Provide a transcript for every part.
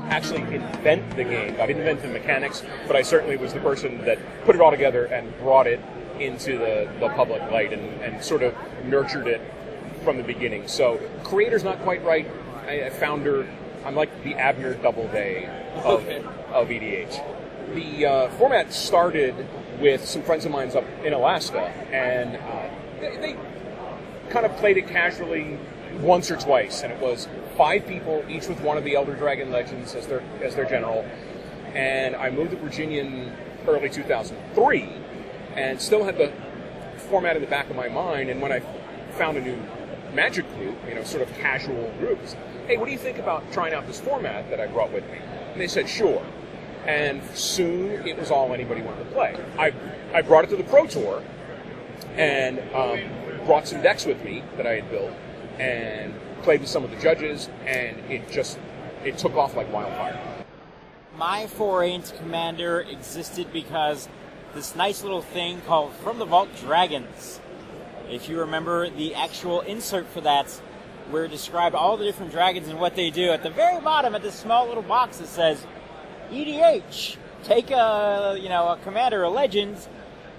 actually invent the game. I didn't invent the mechanics, but I certainly was the person that put it all together and brought it into the public light and sort of nurtured it from the beginning. So creator's not quite right. Founder, I'm like the Abner Doubleday of EDH. The format started with some friends of mine up in Alaska, and they kind of played it casually once or twice, and it was 5 people, each with one of the Elder Dragon Legends as their general. And I moved to Virginia in early 2003, and still had the format in the back of my mind. And when I found a new Magic group, sort of casual groups, hey, what do you think about trying out this format that I brought with me? And they said, sure. And soon it was all anybody wanted to play. I brought it to the Pro Tour and brought some decks with me that I had built and played with some of the judges, and it took off like wildfire. My foray into Commander existed because this nice little thing called From the Vault Dragons. If you remember the actual insert for that, where it described all the different dragons and what they do, at the very bottom at this small little box it says, EDH, take a Commander or Legends,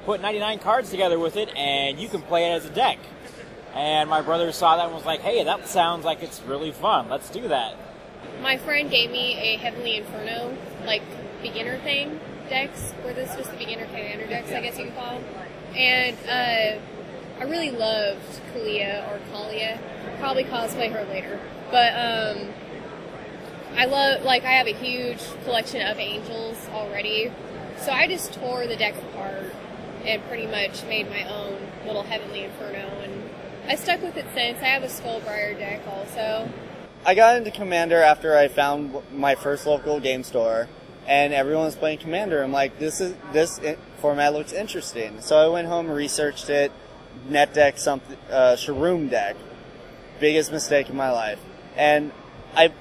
put 99 cards together with it, and you can play it as a deck. And my brother saw that and was like, hey, that sounds like it's really fun. Let's do that. My friend gave me a Heavenly Inferno, beginner thing, decks, where this was the beginner Commander decks, I guess you could call them. And I really loved Kalia or Kalia. Probably cosplay her later. But I have a huge collection of angels already. So I just tore the deck apart and pretty much made my own little Heavenly Inferno, and I stuck with it since. I have a Skullbriar deck also. I got into Commander after I found my first local game store, and everyone was playing Commander. I'm like, this format looks interesting. So I went home and researched it, net deck, Shroom deck. Biggest mistake in my life. And I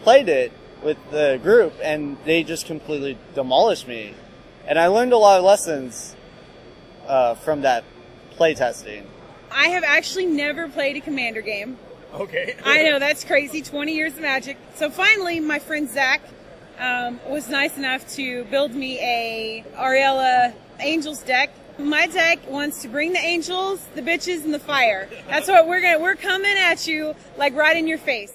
played it with the group, and they just completely demolished me. And I learned a lot of lessons from that playtesting. I have actually never played a Commander game. Okay. I know, that's crazy. 20 years of Magic. So finally, my friend Zach was nice enough to build me a Ariella Angels deck. My deck wants to bring the angels, the bitches, and the fire. That's what we're coming at you, right in your face.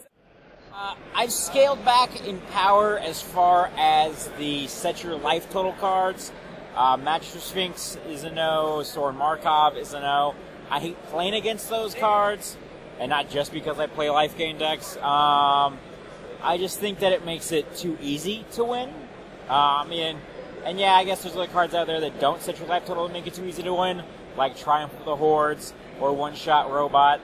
I've scaled back in power as far as the set your life total cards. Master Sphinx is a no, Soren Markov is a no. I hate playing against those cards, and not just because I play life gain decks. I just think that it makes it too easy to win. And yeah, I guess there's other cards out there that don't set your life total and make it too easy to win, like Triumph of the Hordes or One Shot Robot.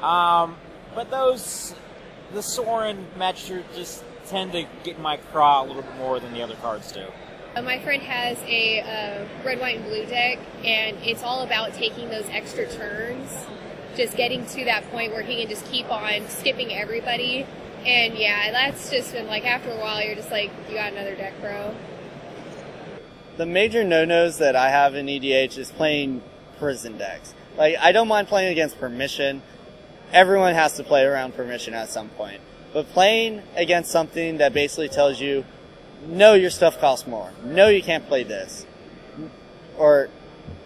But the Soren matches just tend to get in my craw a little bit more than the other cards do. My friend has a red, white, and blue deck, and it's all about taking those extra turns, just getting to that point where he can just keep on skipping everybody. And yeah, that's just been after a while, you're just like, you got another deck, bro. The major no-nos that I have in EDH is playing prison decks. I don't mind playing against permission. Everyone has to play around permission at some point. But playing against something that basically tells you, no, your stuff costs more. No, you can't play this. Or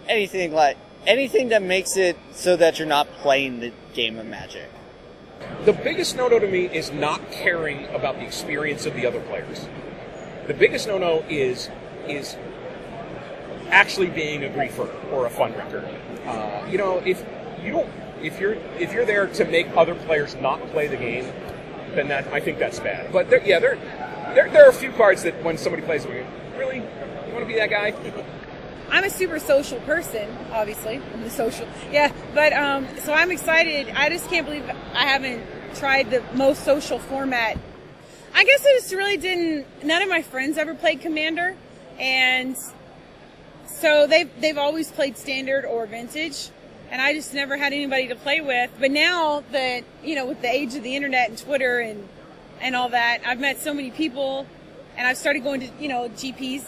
anything that makes it so that you're not playing the game of Magic. The biggest no-no to me is not caring about the experience of the other players. The biggest no-no is actually being a griefer or a fun wrecker. If you're there to make other players not play the game, then I think that's bad. But there are a few cards that when somebody plays them, really, you want to be that guy? I'm a super social person, obviously. I'm the social. Yeah, but so I'm excited. I just can't believe I haven't tried the most social format. I guess I just really didn't. None of my friends ever played Commander, and so they've always played Standard or Vintage, and I just never had anybody to play with. But now that with the age of the internet and Twitter and all that, I've met so many people, and I've started going to GPs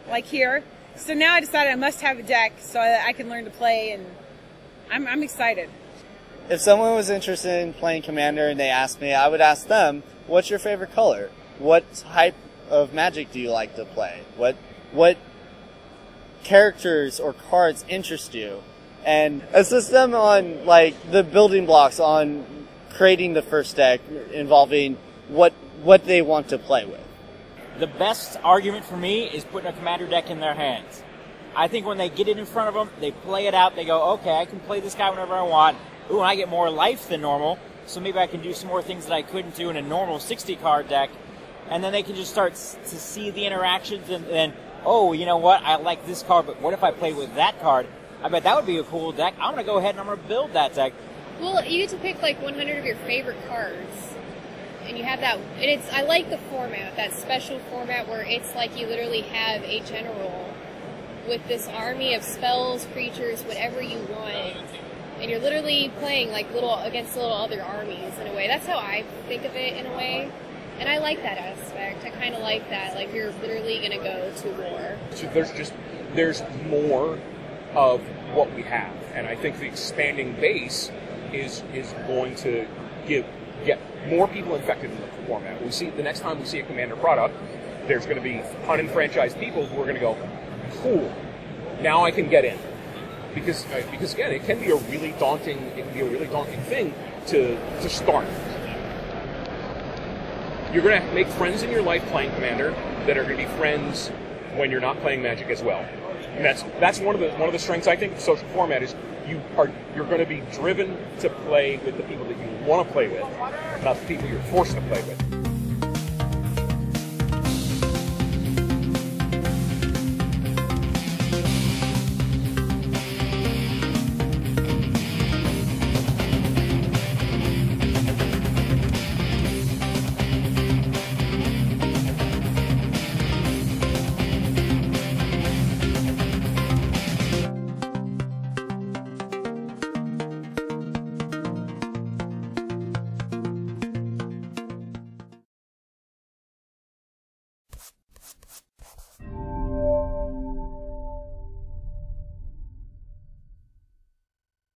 like here. So now I decided I must have a deck so that I can learn to play, and I'm excited. If someone was interested in playing Commander and they asked me, I would ask them, what's your favorite color? what type of Magic do you like to play? What characters or cards interest you? And assist them on, like, the building blocks on creating the first deck involving what they want to play with. The best argument for me is putting a commander deck in their hands. I think when they get it in front of them, they play it out, they go, okay, I can play this guy whenever I want. Ooh, and I get more life than normal, so maybe I can do some more things that I couldn't do in a normal 60-card deck. And then they can just start to see the interactions and then, oh, you know what, I like this card, but what if I play with that card? I bet that would be a cool deck. I'm going to go ahead and I'm going to build that deck. Well, you get to pick like 100 of your favorite cards. And you have that, and I like the format, that special format where it's like you literally have a general with this army of spells, creatures, whatever you want. And you're literally playing like against little other armies in a way. That's how I think of it in a way. And I like that aspect. I kind of like that. Like you're literally going to go to war. So there's more of what we have. And I think the expanding base is going to get more people infected in the format. We see the next time we see a Commander product, there's going to be unenfranchised people who are going to go, cool, now I can get in, because again, it can be a really daunting thing to start. You're going to make friends in your life playing Commander that are going to be friends when you're not playing Magic as well. And that's one of the strengths I think of social format is you're going to be driven to play with the people that you want to play with, not the people you're forced to play with.